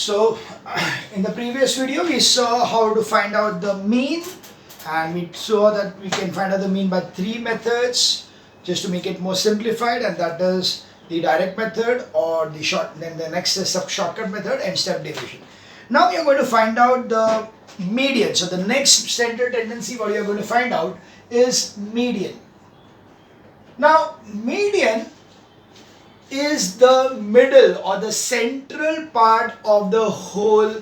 So in the previous video we saw how to find out the mean, and we saw that we can find out the mean by three methods just to make it more simplified, and that is the direct method or the then the next is the shortcut method and step deviation. Now we are going to find out the median. So the next central tendency what you are going to find out is median. Now median is the middle or the central part of the whole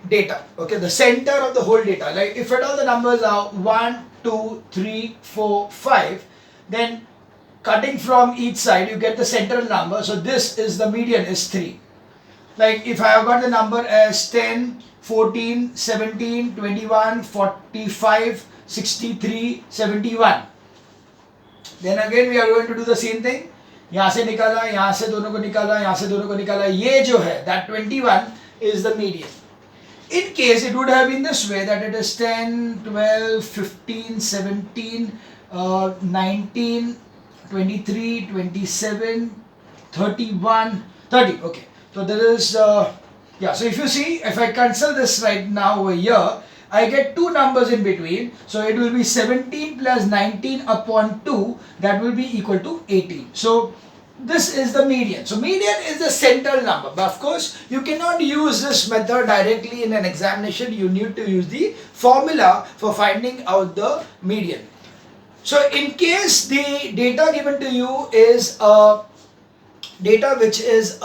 data. Okay, the center of the whole data. Like if at all the numbers are 1, 2, 3, 4, 5, then cutting from each side you get the central number. So this is the median is 3. Like if I have got the number as 10, 14, 17, 21, 45, 63, 71. Then again we are going to do the same thing. यहाँ से निकाला, यहाँ से दोनों को निकाला, यहाँ से दोनों को निकाला, ये जो है that 21 is the median. In case it would have been this way, that it is 10, 12, 15, 17, 19, 23, 27, 31, 30. Okay, so there is so if you see, if I cancel this right now over here, I get two numbers in between, so it will be 17 plus 19 upon 2, that will be equal to 18. So this is the median. So median is the central number, but of course you cannot use this method directly in an examination. You need to use the formula for finding out the median. So in case the data given to you is data which is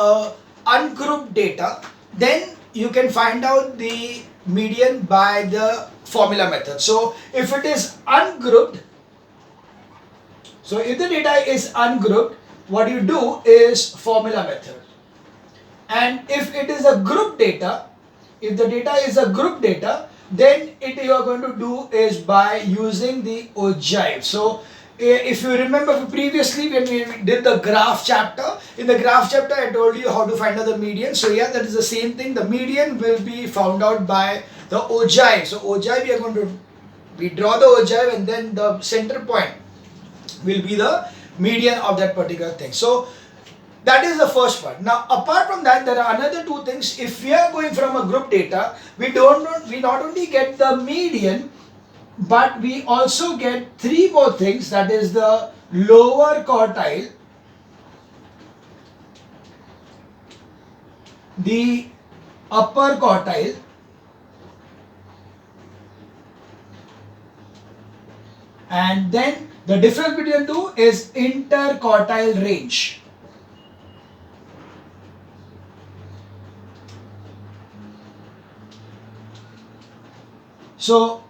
ungrouped data, then you can find out the median by the formula method. So if it is ungrouped, so if the data is ungrouped, what you do is formula method. And if it is a group data, if the data is a group data, then you are going to do is by using the ogive. So if you remember previously when we did the graph chapter, in the graph chapter I told you how to find out the median. So yeah, that is the same thing. The median will be found out by the ogive. So ogive, we draw the ogive, and then the center point will be the median of that particular thing. So that is the first part. Now apart from that, there are another two things. If we are going from a group data, we not only get the median, but we also get three more things, that is the lower quartile, the upper quartile, and then the difference between the two is interquartile range. So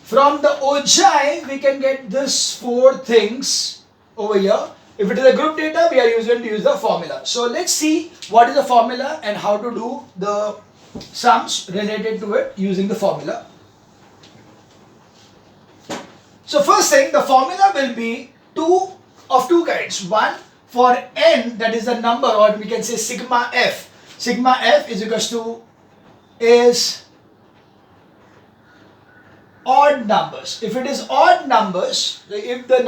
from the ogive we can get this four things over here. If it is a group data, we are going to use the formula. So let's see what is the formula and how to do the sums related to it using the formula. So first thing, the formula will be two kinds. One for n, that is the number, or we can say sigma f. Sigma f is equals to odd numbers. If it is odd numbers, if the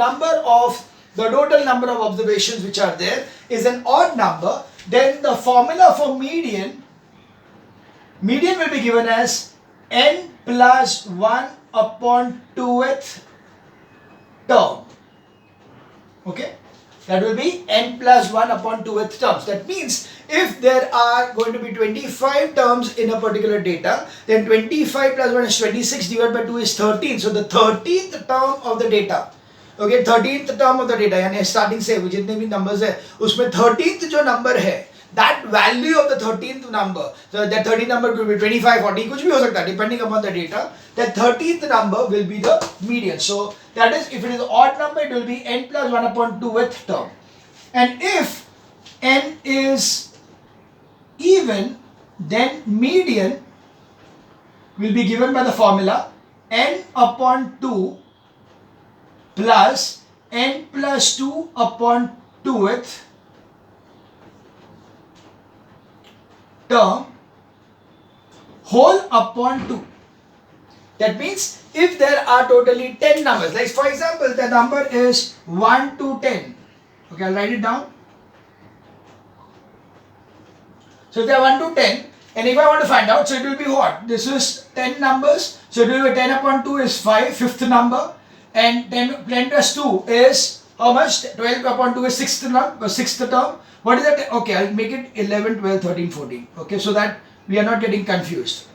total number of observations which are there is an odd number, then the formula for median will be given as n plus 1 upon 2th term. Okay, that will be n plus 1 upon 2th terms. That means if there are going to be 25 terms in a particular data, then 25 plus 1 is 26, divided by 2 is 13. So the 13th term of the data, okay, 13th term of the data, यानी starting से जितने भी numbers है उसमें 13th जो number है, that value of the 13th number, so that 13th number could be 25, 40, कुछ भी हो सकता है depending upon the data. That 13th number will be the median. So that is, if it is an odd number, it will be n plus 1 upon 2th term. And if n is even, then median will be given by the formula n upon 2 plus n plus 2 upon 2th term whole upon 2. That means if there are totally 10 numbers, like for example the number is 1 to 10. Okay, I'll write it down. So if they are 1 to 10, and if I want to find out, so it will be what? This is 10 numbers, so it will be 10 upon 2 is 5, fifth number, and 10 plus 2 is how much? 12 upon 2 is sixth term. What is that? Okay, I'll make it 11, 12, 13, 14. Okay, so that we are not getting confused.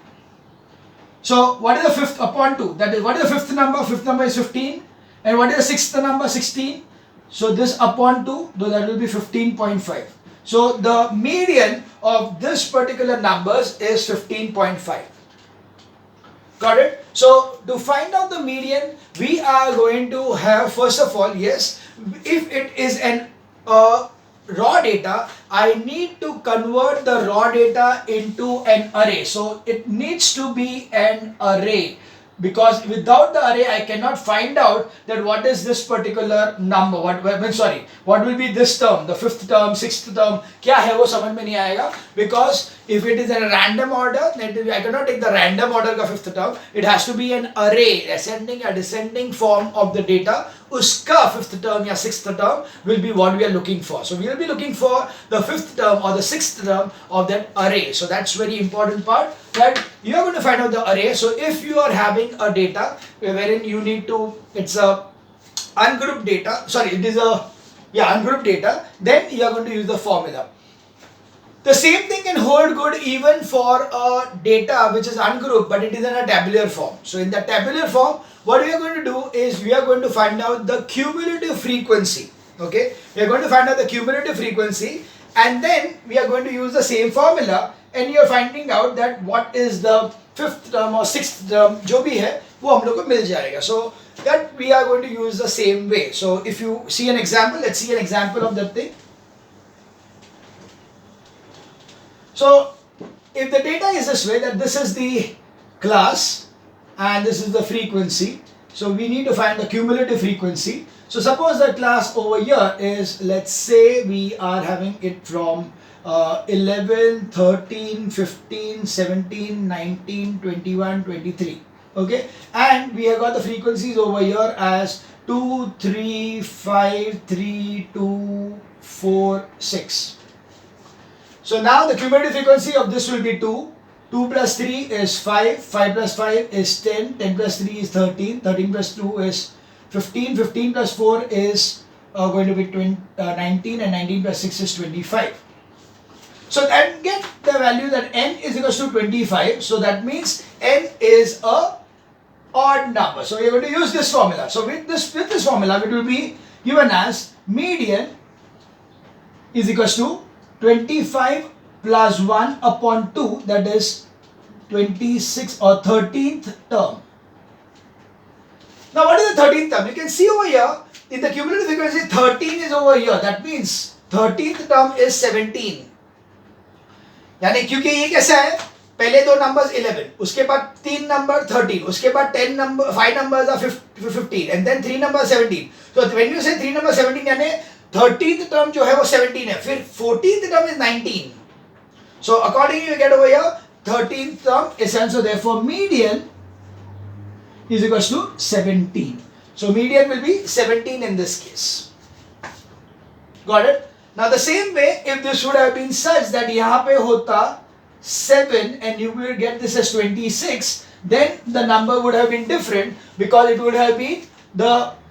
So what is the fifth upon 2? That is, what is the fifth number? Fifth number is 15. And what is the sixth number? 16. So this upon 2, so that will be 15.5. So the median of this particular numbers is 15.5. Got it? So to find out the median, we are going to have, first of all, yes, if it is an raw data, I need to convert the raw data into an array. So it needs to be an array, because without the array I cannot find out that what is this particular number, what will be this term, the fifth term, sixth term, क्या है वो समझ में नहीं आएगा, because if it is in a random order, then I cannot take the random order का fifth term, it has to be an array, ascending or descending form of the data, उसका fifth term या sixth term will be what we are looking for. So we will be looking for the fifth term or the sixth term of that array. So that's very important part, that you are going to find out the array. So if you are having a data wherein you need to, it's a ungrouped data, ungrouped data, then you are going to use the formula. The same thing can hold good even for a data which is ungrouped, but it is in a tabular form. So in the tabular form, what we are going to do is we are going to find out the cumulative frequency. Okay, we are going to find out the cumulative frequency, and then we are going to use the same formula, and you are finding out that what is the fifth term or sixth term, जो भी है वो हम लोग को मिल जाएगा. So that we are going to use the same way. So if you see an example, let's see an example of that thing. So if the data is this way, that this is the class and this is the frequency, so we need to find the cumulative frequency. So suppose the class over here is, let's say we are having it from 11, 13, 15, 17, 19, 21, 23. Okay, and we have got the frequencies over here as 2, 3, 5, 3, 2, 4, 6. So now the cumulative frequency of this will be 2. 2 plus 3 is 5. 5 plus 5 is 10. 10 plus 3 is 13. 13 plus 2 is 15. 15 plus 4 is going to be 19. And 19 plus 6 is 25. So then get the value that n is equal to 25. So that means n is a odd number. So you're going to use this formula. So with this formula, it will be given as median is equal to 25 plus 1 upon 2, that is 26 or 13th term. Now what is the 13th term? You can see over here in the cumulative frequency 13 is over here. That means 13th term is 17. यानी क्योंकि ये कैसा है, पहले दो numbers 11, उसके बाद तीन नंबर 13, उसके बाद 5 numbers are 15 and then 3 numbers 17. So when you say 3 numbers 17 यानी 13th term जो है वो 17 है, फिर 14th term is 19. So accordingly you get over here 13th term is, and so therefore median is equals to 17. So median will be 17 in this case. Got it? Now the same way, if this would have been such that यहाँ पे होता 7 and you will get this as 26, then the number would have been different, because it would have been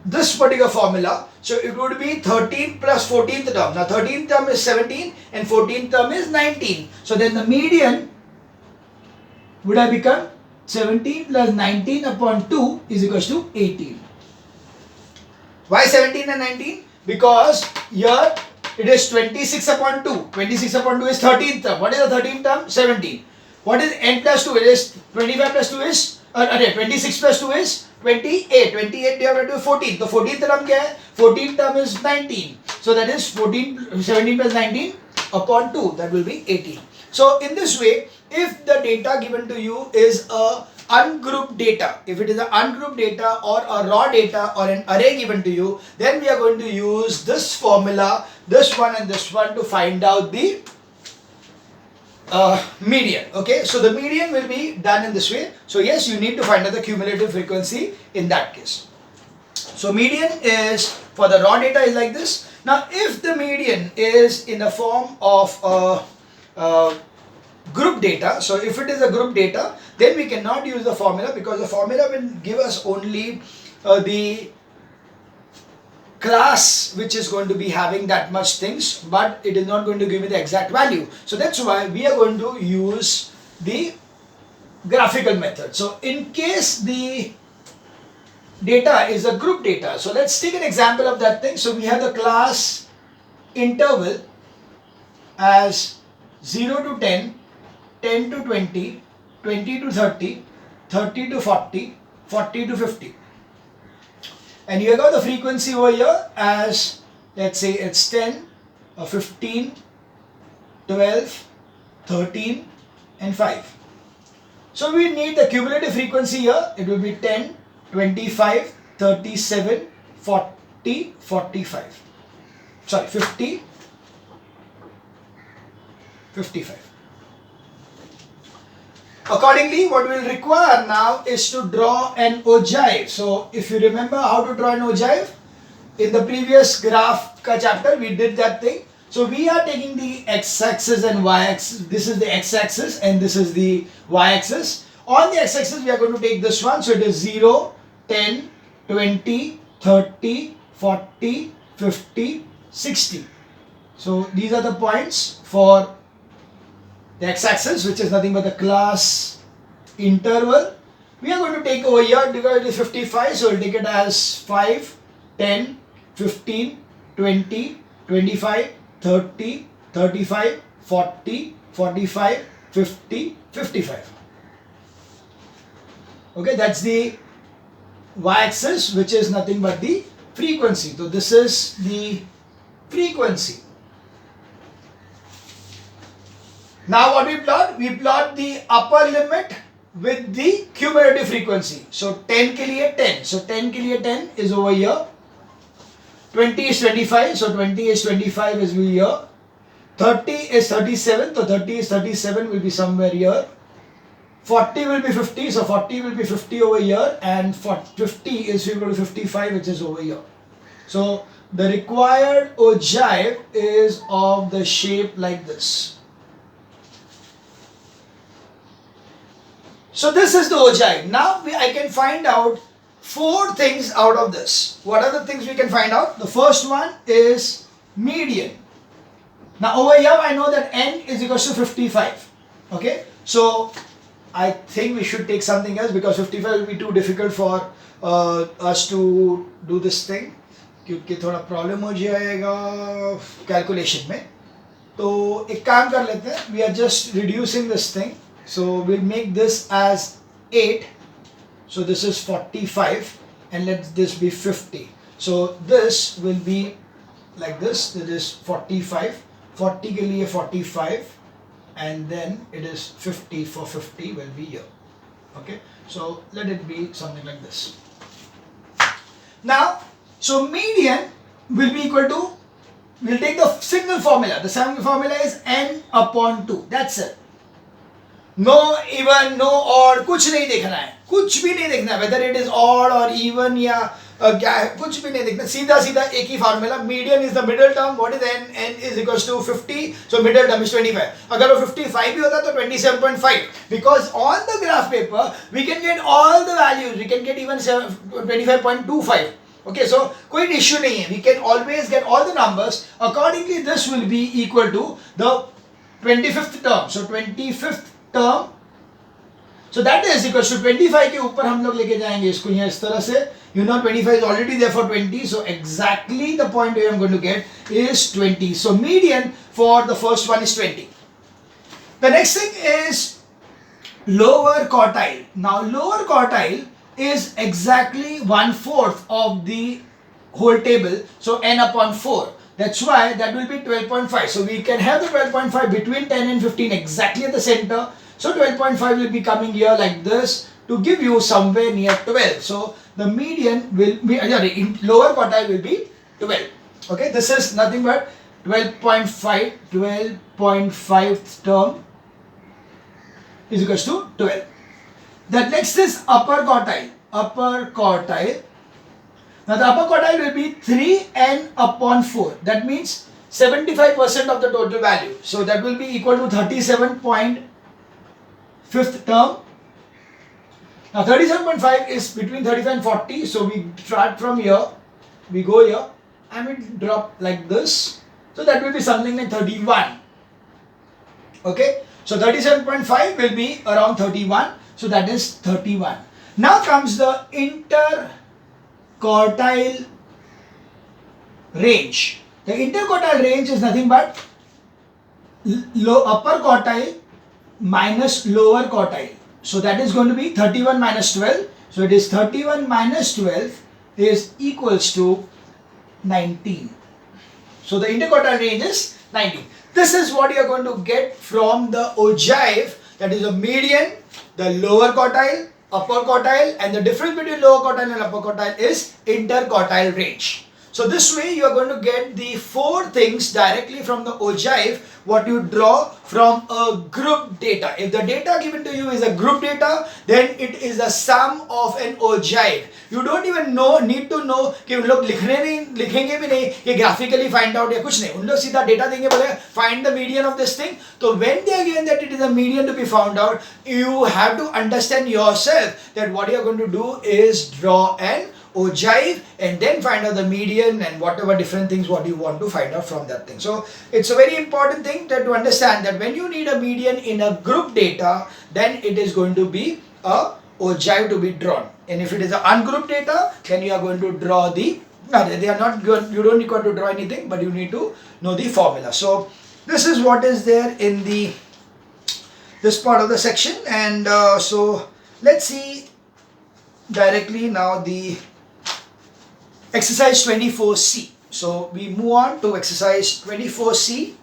this particular formula. So it would be 13 plus 14th term. Now 13th term is 17 and 14th term is 19. So then the median would have become 17 plus 19 upon 2 is equals to 18. Why 17 and 19? Because here it is 26 upon 2. 26 upon 2 is 13th term. What is the 13th term? 17. What is n plus 2? It is 25 plus 2 is 26 plus 2 is 28. 28 divided by 14. The 14th term क्या है? 14th term is 19. So that is 17 plus 19 upon 2. That will be 18. So in this way, if the data given to you is a ungrouped data, if it is an ungrouped data or a raw data or an array given to you, then we are going to use this formula, this one and this one, to find out the median. Okay, so the median will be done in this way. So yes, you need to find out the cumulative frequency in that case. So median is, for the raw data is like this. Now if the median is in the form of group data. So if it is a group data, then we cannot use the formula, because the formula will give us only the class which is going to be having that much things, but it is not going to give me the exact value. So that's why we are going to use the graphical method. So in case the data is a group data, so let's take an example of that thing. So we have the class interval as 0 to 10, 10 to 20, 20 to 30, 30 to 40, 40 to 50. And you have got the frequency over here as, let's say it's 10, 15, 12, 13 and 5. So we need the cumulative frequency here. It will be 10, 25, 37, 40, 45. Sorry, 50, 55. Accordingly, what we will require now is to draw an ogive. So if you remember how to draw an ogive, in the previous graph ka chapter we did that thing. So we are taking the x-axis and y-axis. This is the x-axis and this is the y-axis. On the x-axis we are going to take this one. So it is 0, 10, 20, 30, 40, 50, 60. So these are the points for the x-axis, which is nothing but the class interval. We are going to take over here, because it is 55, so we'll take it as 5, 10, 15, 20, 25, 30, 35, 40, 45, 50, 55. Okay, that's the y-axis, which is nothing but the frequency. So this is the frequency. Now what we plot? We plot the upper limit with the cumulative frequency. So 10 ke liye 10. So 10 ke liye 10 is over here. 20 is 25. So 20 is 25 is here. 30 is 37. So 30 is 37 will be somewhere here. 40 will be 50. So 40 will be 50 over here. And 50 is equal to 55, which is over here. So the required ogive is of the shape like this. So this is the ogive. Now I can find out 4 things out of this. What are the things we can find out? The first one is median. Now over here I know that n is equal to 55. Okay. So I think we should take something else, because 55 will be too difficult for us to do this thing. क्योंकि थोड़ा problem हो जाएगा calculation में. तो एक काम कर लेते हैं. We are just reducing this thing. So we'll make this as 8. So this is 45 and let this be 50. So this will be like this. It is 45. 40 ke liye 45 and then it is 50 for 50 will be here. Okay. So let it be something like this. Now, so median will be equal to, we'll take the single formula. The single formula is n upon 2. That's it. No even, no odd, कुछ नहीं देखना है, कुछ भी नहीं देखना है, whether it is odd or even या क्या है, कुछ भी नहीं देखना, सीधा सीधा एक ही formula. Median is the middle term. What is n? n is equals to 50. So middle term is 25. अगर वो 55 भी होता तो 27.5, because on the graph paper we can get all the values. We can get even 25.25. Okay, so कोई issue नहीं है. We can always get all the numbers. Accordingly, this will be equal to the 25th term. So 25th term. So that is equals to 25 के ऊपर हम लोग लेके जाएंगे इसको यहाँ इस तरह से. You know 25 is already there for 20. So exactly the point where I'm going to get is 20. So median for the first one is 20. The next thing is lower quartile. Now lower quartile is exactly 1/4 of the whole table. So n upon 4. That's why that will be 12.5. So we can have the 12.5 between 10 and 15 exactly at the center. So 12.5 will be coming here like this to give you somewhere near 12. So the median will be, lower quartile will be 12. Okay, this is nothing but 12.5. 12.5th term is equals to 12. The next is upper quartile. Upper quartile. Now the upper quartile will be 3n upon 4. That means 75% of the total value. So that will be equal to 37.5 fifth term. Now 37.5 is between 35 and 40, so we start from here, we go here and we drop like this. So that will be something like 31. Okay, so 37.5 will be around 31, so that is 31. Now comes the interquartile range. The interquartile range is nothing but upper quartile minus lower quartile. So that is going to be 31 minus 12. So it is 31 minus 12 is equals to 19. So the interquartile range is 19. This is what you are going to get from the ogive, that is the median, the lower quartile, upper quartile, and the difference between lower quartile and upper quartile is interquartile range. So this way you are going to get the four things directly from the ogive, what you draw from a group data. If the data given to you is a group data, then it is the sum of an ogive. You don't even need to know कि उन लोग लिखेंगे भी नहीं कि graphically find out या कुछ नहीं. उन लोग सीधा data देंगे बोले find the median of this thing. So when they are given that it is a median to be found out, you have to understand yourself that what you are going to do is draw an ogive and then find out the median and whatever different things what you want to find out from that thing. So it's a very important thing that to understand that when you need a median in a group data, then it is going to be a ogive to be drawn. And if it is an ungrouped data, then you are going to draw the, they are not good, you don't need to draw anything, but you need to know the formula. So this is what is there in the this part of the section, and so let's see directly now the exercise 24C. So we move on to exercise 24C.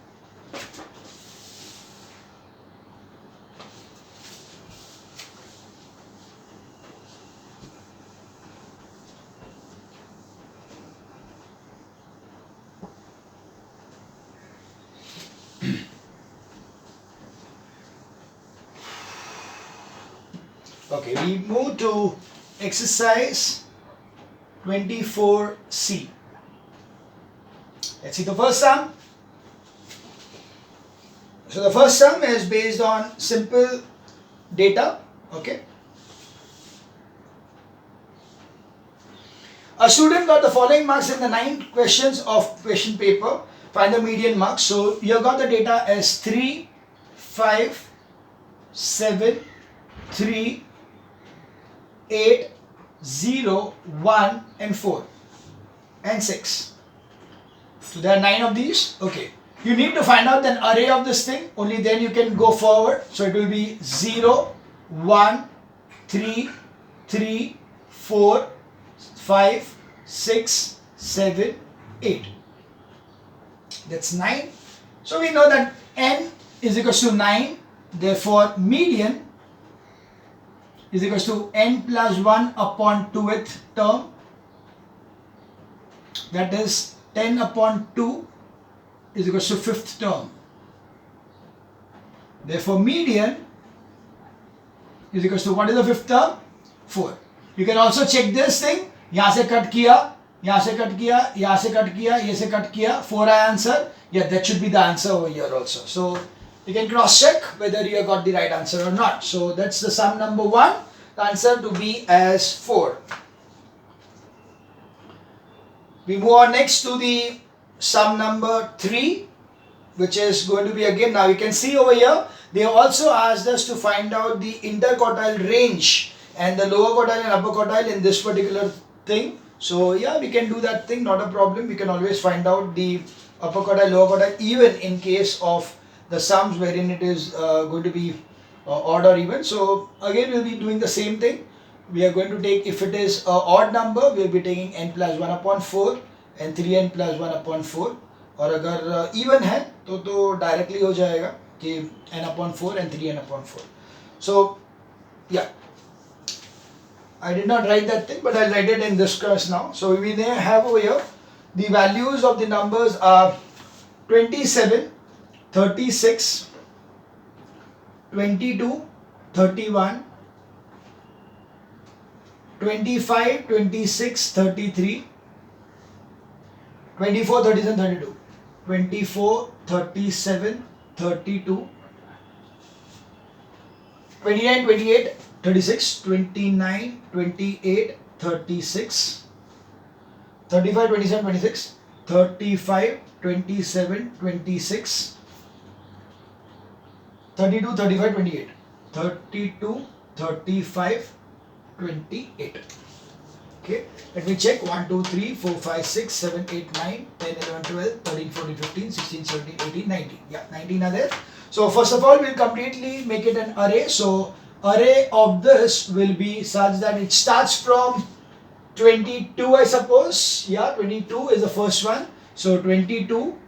Okay, we move to exercise 24C. Let's see the first sum. So the first sum is based on simple data. Okay. A student got the following marks in the 9 questions of question paper. Find the median marks. So you got the data as 3, 5, 7, 3, 8, 0, 1 and 4 and 6. So there are 9 of these. Okay. You need to find out an array of this thing. Only then you can go forward. So it will be 0, 1, 3, 3, 4, 5, 6, 7, 8. That's 9. So we know that n is equals to 9. Therefore median is equals to n plus 1 upon 2th term, that is 10 upon 2 is equals to 5th term. Therefore median is equals to, what is the 5th term? 4. You can also check this thing, यहाँ से cut किया, यहाँ से cut किया, यहाँ से cut किया, ये से कट किया, 4 I answer. Yeah, that should be the answer over here also. So you can cross check whether you have got the right answer or not. So that's the sum number 1. The answer to be as 4. We move on next to the sum number 3, which is going to be again, now you can see over here, they also asked us to find out the interquartile range and the lower quartile and upper quartile in this particular thing. So yeah, we can do that thing, not a problem. We can always find out the upper quartile, lower quartile, even in case of the sums wherein it is going to be odd or even. So again we'll be doing the same thing. We are going to take, if it is an odd number, we'll be taking n plus 1 upon 4 and 3n plus 1 upon 4. और अगर even है तो directly हो जाएगा कि n upon 4 and 3n upon 4. So yeah, I did not write that thing, but I'll write it in this class now. So we have over here the values of the numbers are 27, 36, 22, 31, 25, 26, 33, 24, 37, 32, 24, 37, 32, 29, 28, 36, 29, 28, 36, 35, 27, 26, 35, 27, 26, 32, 35, 28, 32, 35, 28. Okay, let me check. 1, 2, 3, 4, 5, 6, 7, 8, 9, 10, 11, 12, 13, 14, 15, 16, 17, 18, 19. Yeah, 19 are there. So first of all, we'll completely make it an array. So array of this will be such that it starts from 22, I suppose. Yeah, 22 is the first one. So 22.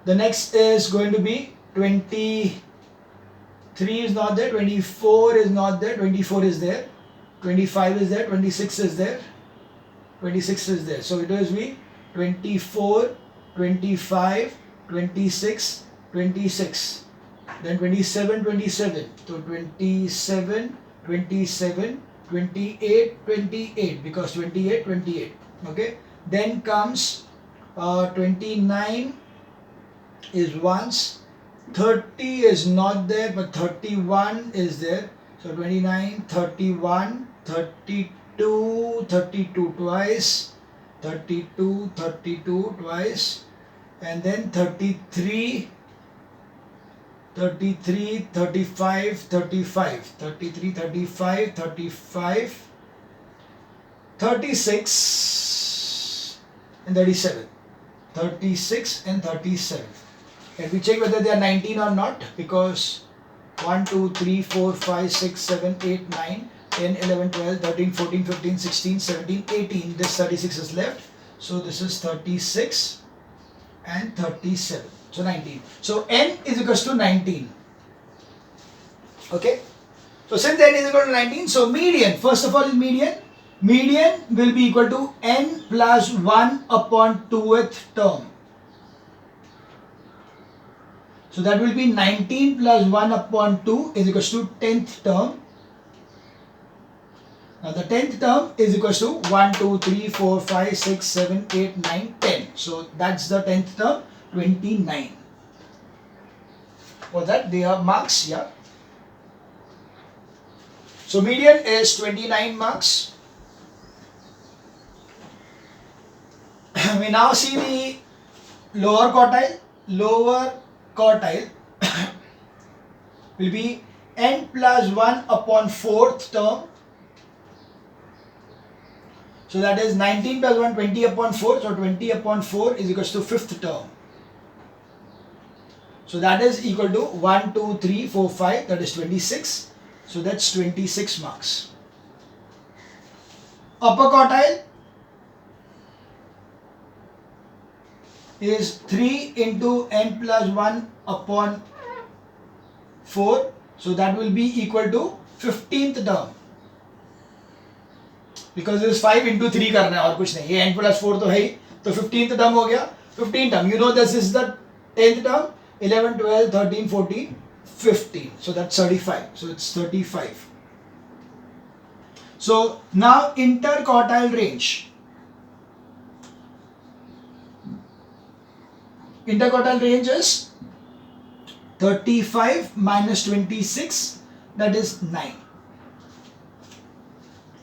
The next is going to be 23 is not there, 24 is not there, 24 is there, 25 is there, 26 is there, 26 is there. So it will be 24, 25, 26, 26. Then 27, 27. So 27, 27, 28, 28 because 28, 28. Okay. Then comes 29 is once, 30 is not there but 31 is there. So 29, 31, 32, 32 twice, 32, 32 twice, and then 33, 33, 35, 35, 33, 35, 35, 36 and 37, 36 and 37. Let me check whether they are 19 or not, because 1, 2, 3, 4, 5, 6, 7, 8, 9, 10, 11, 12, 13, 14, 15, 16, 17, 18. This 36 is left. So this is 36 and 37. So 19. So n is equals to 19. Okay. So since n is equal to 19, so median, first of all is median. Median will be equal to n plus 1 upon 2th term. So that will be 19 plus 1 upon 2 is equals to 10th term. Now the 10th term is equals to 1, 2, 3, 4, 5, 6, 7, 8, 9, 10. So that's the 10th term, 29. For that they are marks, yeah. So median is 29 marks. We now see the lower quartile. Lower quartile will be n plus 1 upon 4th term. So that is 19 plus 1, 20 upon 4. So 20 upon 4 is equals to 5th term. So that is equal to 1, 2, 3, 4, 5. That is 26. So that's 26 marks. Upper quartile is 3 into n plus 1 upon 4. So that will be equal to 15th term. Because this 5 into 3 करना है और कुछ नहीं, ये n plus 4 तो है ही, तो 15th term हो गया. 15th term, you know this is the 10th term, 11, 12, 13, 14, 15. So that's 35. So it's 35. So now interquartile range. Interquartile range is 35 minus 26, that is 9.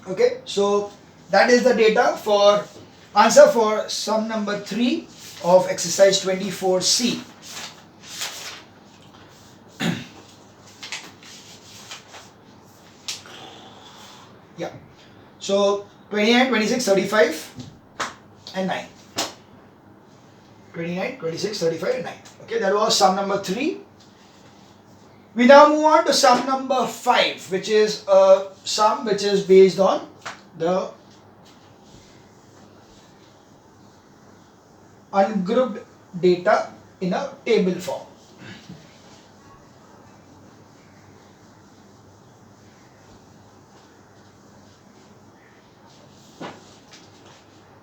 Okay, so that is the data for answer for sum number 3 of exercise 24C. Yeah, so 29, 26, 35 and 9. 29, 26, 35 and 9. Okay, that was sum number 3. We now move on to sum number 5, which is a sum which is based on the ungrouped data in a table form.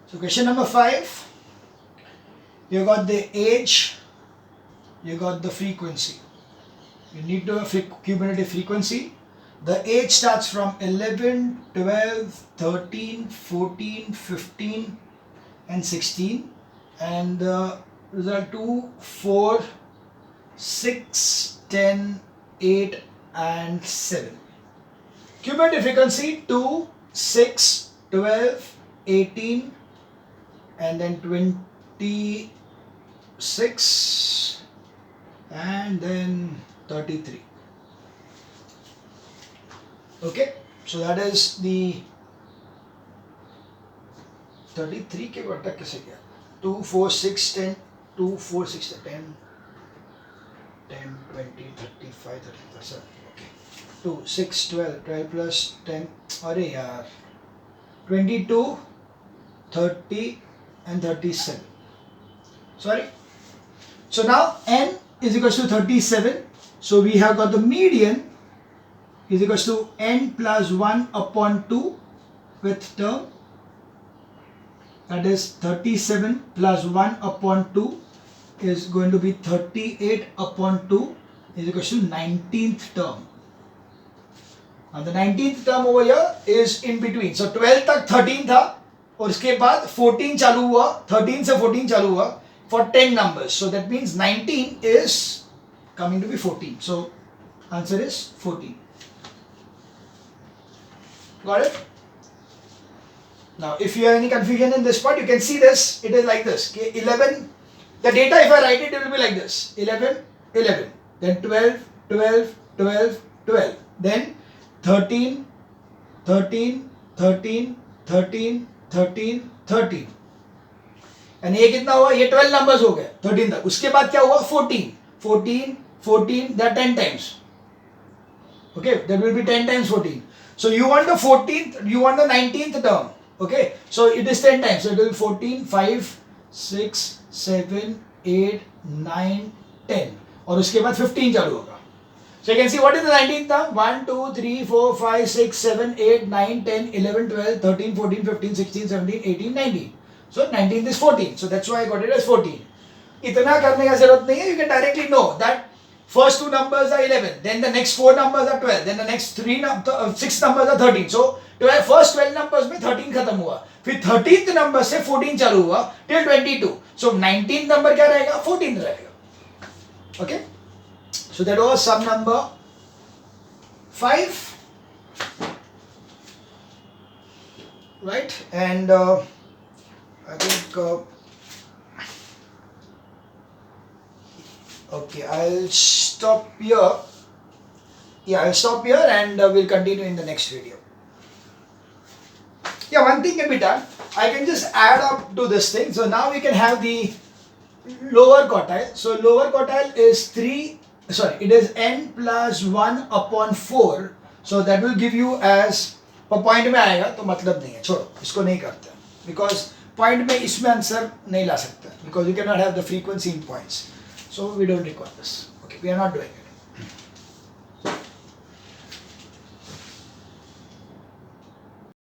So question number 5, you got the age, you got the frequency. You need to have cumulative frequency. The age starts from 11, 12, 13, 14, 15 and 16. And the result 2, 4, 6, 10, 8, and 7. Cumulative frequency 2, 6, 12, 18 and then 26 and then 33. Okay, so that is the 33 के अटक कैसे गया 2, 4, 6, 10 2, 4, 6, 10 10, 20, 35, 37. Okay. 2, 6, 12, 12 plus 10. अरे यार 22, 30 and 37. Sorry. So now n is equals to 37. So we have got the median is equals to n plus 1 upon 2 with term. That is 37 plus 1 upon 2 is going to be 38 upon 2 is equals to 19th term. Now the 19th term over here is in between. So 12 तक 13 था और इसके बाद 14 चालू हुआ 13 से 14 चालू हुआ for 10 numbers. So that means 19 is coming to be 14. So answer is 14. Got it? Now if you have any confusion in this part, you can see this. It is like this. Okay, 11. The data, if I write it, it will be like this. 11, 11. Then 12, 12, 12, 12. Then 13, 13, 13, 13, 13, 13. And ये कितना हुआ? ये 12 numbers हो गए 13 तक. उसके बाद क्या हुआ? 14, 14, 14. That 10 times. Okay, that will be 10 times 14. So you want the 14th, you want the 19th term. Okay, so it is 10 times. So it will be 14, 5, 6, 7, 8, 9, 10. और उसके बाद 15 चालू होगा. So you can see what is the 19th term? 1, 2, 3, 4, 5, 6, 7, 8, 9, 10, 11, 12, 13, 14, 15, 16, 17, 18, 19. So 19th is 14. So that's why I got it as 14. इतना करने का जरूरत नहीं है. You can directly know that first two numbers are 11. Then the next four numbers are 12. Then the next six numbers are 13. So first 12 numbers में 13 खत्म हुआ. फिर 13th number से 14 चालू हुआ till 22. So 19th number क्या रहेगा? 14 रहेगा. Okay. So that was sum number 5. Right. And I think okay, I'll stop here. Yeah, I'll stop here and we'll continue in the next video. Yeah, one thing can be done. I can just add up to this thing. So now we can have the lower quartile. So lower quartile is it is n plus 1 upon 4. So that will give you as point में आएगा तो मतलब नहीं है, छोड़ो इसको नहीं करते because point में इसमें आंसर नहीं ला सकते because you cannot have the frequency in points. So we don't require this. Okay, we are not doing it.